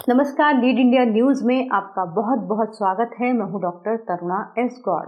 नमस्कार, lead India news में आपका बहुत बहुत स्वागत है। मैं हूं डॉक्टर तरुणा एस गौड़।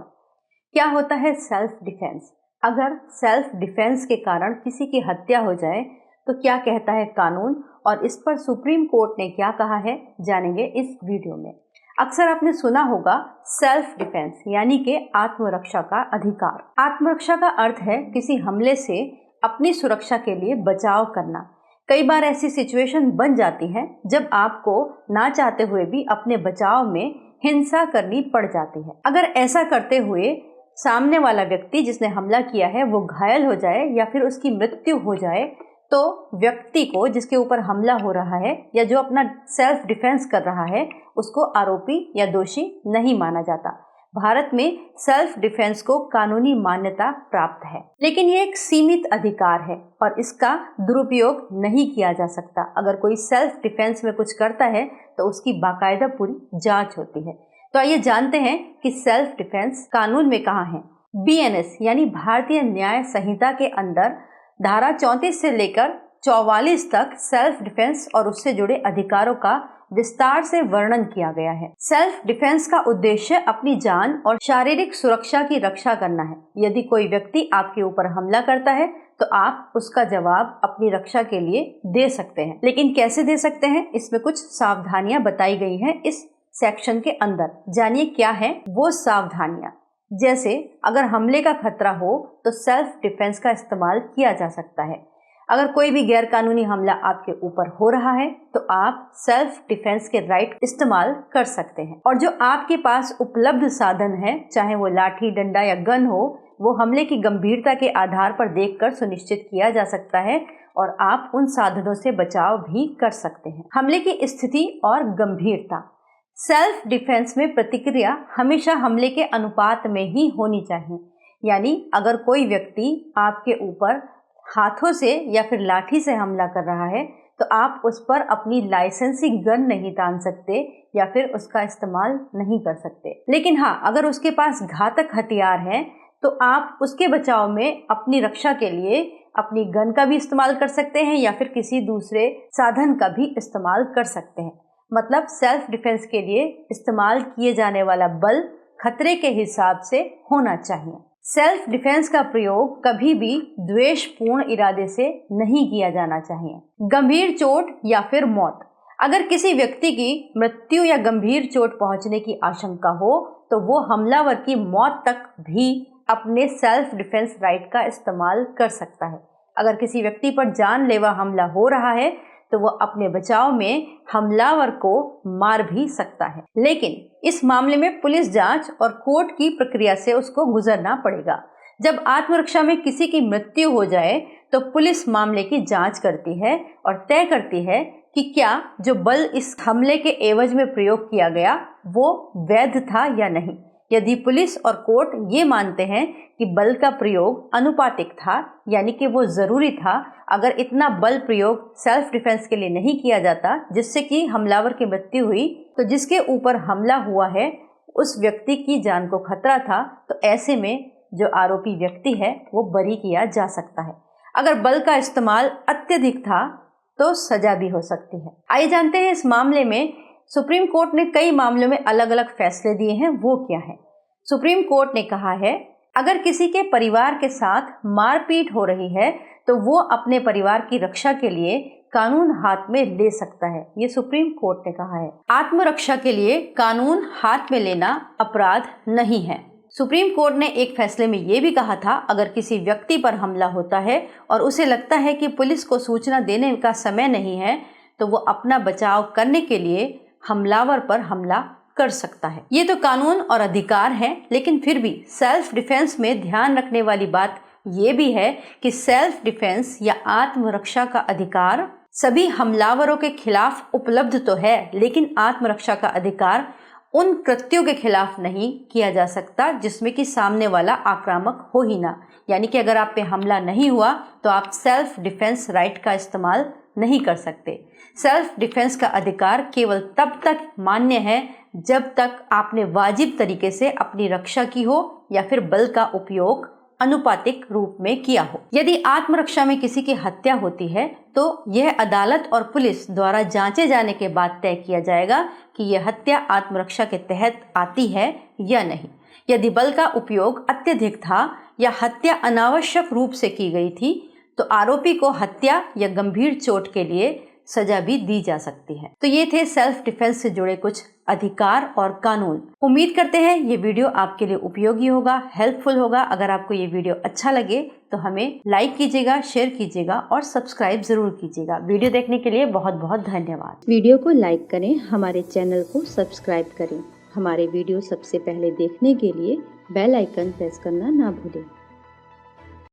क्या होता है सेल्फ डिफेंस? अगर सेल्फ डिफेंस के कारण किसी की हत्या हो जाए तो क्या कहता है कानून और इस पर सुप्रीम कोर्ट ने क्या कहा है, जानेंगे इस वीडियो में। अक्सर आपने सुना होगा सेल्फ डिफेंस यानी कि आत्मरक्षा का अधिकार। आत्मरक्षा का अर्थ है किसी हमले से अपनी सुरक्षा के लिए बचाव करना। कई बार ऐसी सिचुएशन बन जाती है जब आपको ना चाहते हुए भी अपने बचाव में हिंसा करनी पड़ जाती है। अगर ऐसा करते हुए सामने वाला व्यक्ति जिसने हमला किया है वो घायल हो जाए या फिर उसकी मृत्यु हो जाए तो व्यक्ति को जिसके ऊपर हमला हो रहा है या जो अपना सेल्फ डिफेंस कर रहा है उसको आरोपी या दोषी नहीं माना जाता। भारत में सेल्फ डिफेंस को कानूनी मान्यता प्राप्त है, लेकिन ये एक सीमित अधिकार है और इसका दुरुपयोग नहीं किया जा सकता। अगर कोई सेल्फ डिफेंस में कुछ करता है तो उसकी बाकायदा पूरी जांच होती है। तो आइए जानते हैं कि सेल्फ डिफेंस कानून में कहाँ है। BNS यानी भारतीय न्याय संहिता के अंदर धारा 34 से लेकर 44 तक सेल्फ डिफेंस और उससे जुड़े अधिकारों का विस्तार से वर्णन किया गया है। सेल्फ डिफेंस का उद्देश्य अपनी जान और शारीरिक सुरक्षा की रक्षा करना है। यदि कोई व्यक्ति आपके ऊपर हमला करता है तो आप उसका जवाब अपनी रक्षा के लिए दे सकते हैं, लेकिन कैसे दे सकते हैं, इसमें कुछ सावधानियां बताई गई हैं इस सेक्शन के अंदर। जानिए क्या है वो सावधानियां। जैसे अगर हमले का खतरा हो तो सेल्फ डिफेंस का इस्तेमाल किया जा सकता है। अगर कोई भी गैरकानूनी हमला आपके ऊपर हो रहा है तो आप सेल्फ डिफेंस के राइट इस्तेमाल कर सकते हैं। और जो आपके पास उपलब्ध साधन है, चाहे वो लाठी, डंडा या गन हो, वो हमले की गंभीरता के आधार पर देखकर सुनिश्चित किया जा सकता है और आप उन साधनों से बचाव भी कर सकते हैं। हमले की स्थिति और गंभीरता। सेल्फ डिफेंस में प्रतिक्रिया हमेशा हमले के अनुपात में ही होनी चाहिए। यानी अगर कोई व्यक्ति आपके ऊपर हाथों से या फिर लाठी से हमला कर रहा है तो आप उस पर अपनी लाइसेंसी गन नहीं तान सकते या फिर उसका इस्तेमाल नहीं कर सकते। लेकिन हाँ, अगर उसके पास घातक हथियार है तो आप उसके बचाव में अपनी रक्षा के लिए अपनी गन का भी इस्तेमाल कर सकते हैं या फिर किसी दूसरे साधन का भी इस्तेमाल कर सकते हैं। मतलब सेल्फ डिफेंस के लिए इस्तेमाल किए जाने वाला बल खतरे के हिसाब से होना चाहिए। सेल्फ डिफेंस का प्रयोग कभी भी द्वेषपूर्ण इरादे से नहीं किया जाना चाहिए। गंभीर चोट या फिर मौत। अगर किसी व्यक्ति की मृत्यु या गंभीर चोट पहुंचने की आशंका हो तो वो हमलावर की मौत तक भी अपने सेल्फ डिफेंस राइट का इस्तेमाल कर सकता है। अगर किसी व्यक्ति पर जानलेवा हमला हो रहा है तो वो अपने बचाव में हमलावर को मार भी सकता है, लेकिन इस मामले में पुलिस जांच और कोर्ट की प्रक्रिया से उसको गुजरना पड़ेगा। जब आत्मरक्षा में किसी की मृत्यु हो जाए तो पुलिस मामले की जांच करती है और तय करती है कि क्या जो बल इस हमले के एवज में प्रयोग किया गया वो वैध था या नहीं। यदि पुलिस और कोर्ट ये मानते हैं कि बल का प्रयोग अनुपातिक था, यानी कि वो जरूरी था, अगर इतना बल प्रयोग सेल्फ डिफेंस के लिए नहीं किया जाता जिससे कि हमलावर की मृत्यु हुई, तो जिसके ऊपर हमला हुआ है उस व्यक्ति की जान को खतरा था, तो ऐसे में जो आरोपी व्यक्ति है वो बरी किया जा सकता है। अगर बल का इस्तेमाल अत्यधिक था तो सजा भी हो सकती है। आइए जानते हैं इस मामले में सुप्रीम कोर्ट ने कई मामलों में अलग अलग फैसले दिए हैं, वो क्या है। सुप्रीम कोर्ट ने कहा है अगर किसी के परिवार के साथ मारपीट हो रही है तो वो अपने परिवार की रक्षा के लिए कानून हाथ में ले सकता है। ये सुप्रीम कोर्ट ने कहा है। आत्मरक्षा के लिए कानून हाथ में लेना अपराध नहीं है। सुप्रीम कोर्ट ने एक फैसले में ये भी कहा था अगर किसी व्यक्ति पर हमला होता है और उसे लगता है कि पुलिस को सूचना देने का समय नहीं है तो वो अपना बचाव करने के लिए हमलावर पर हमला कर सकता है। ये तो कानून और अधिकार है, लेकिन फिर भी सेल्फ डिफेंस में ध्यान रखने वाली बात ये भी है कि सेल्फ डिफेंस या आत्मरक्षा का अधिकार सभी हमलावरों के खिलाफ उपलब्ध तो है, लेकिन आत्मरक्षा का अधिकार उन कृत्यों के खिलाफ नहीं किया जा सकता जिसमें कि सामने वाला आक्रामक हो ही ना। यानी कि अगर आप पे हमला नहीं हुआ तो आप सेल्फ डिफेंस राइट का इस्तेमाल नहीं कर सकते। सेल्फ डिफेंस का अधिकार केवल तब तक मान्य है जब तक आपने वाजिब तरीके से अपनी रक्षा की हो या फिर बल का उपयोग अनुपातिक रूप में किया हो। यदि आत्मरक्षा में किसी की हत्या होती है तो यह अदालत और पुलिस द्वारा जांचे जाने के बाद तय किया जाएगा कि यह हत्या आत्मरक्षा के तहत आती है या नहीं। यदि बल का उपयोग अत्यधिक था या हत्या अनावश्यक रूप से की गई थी तो आरोपी को हत्या या गंभीर चोट के लिए सजा भी दी जा सकती है। तो ये थे सेल्फ डिफेंस से जुड़े कुछ अधिकार और कानून। उम्मीद करते हैं ये वीडियो आपके लिए उपयोगी होगा, हेल्पफुल होगा। अगर आपको ये वीडियो अच्छा लगे तो हमें लाइक कीजिएगा, शेयर कीजिएगा और सब्सक्राइब जरूर कीजिएगा। वीडियो देखने के लिए बहुत बहुत धन्यवाद। वीडियो को लाइक करें, हमारे चैनल को सब्सक्राइब करें। हमारे वीडियो सबसे पहले देखने के लिए बेल आइकन प्रेस करना ना भूलें।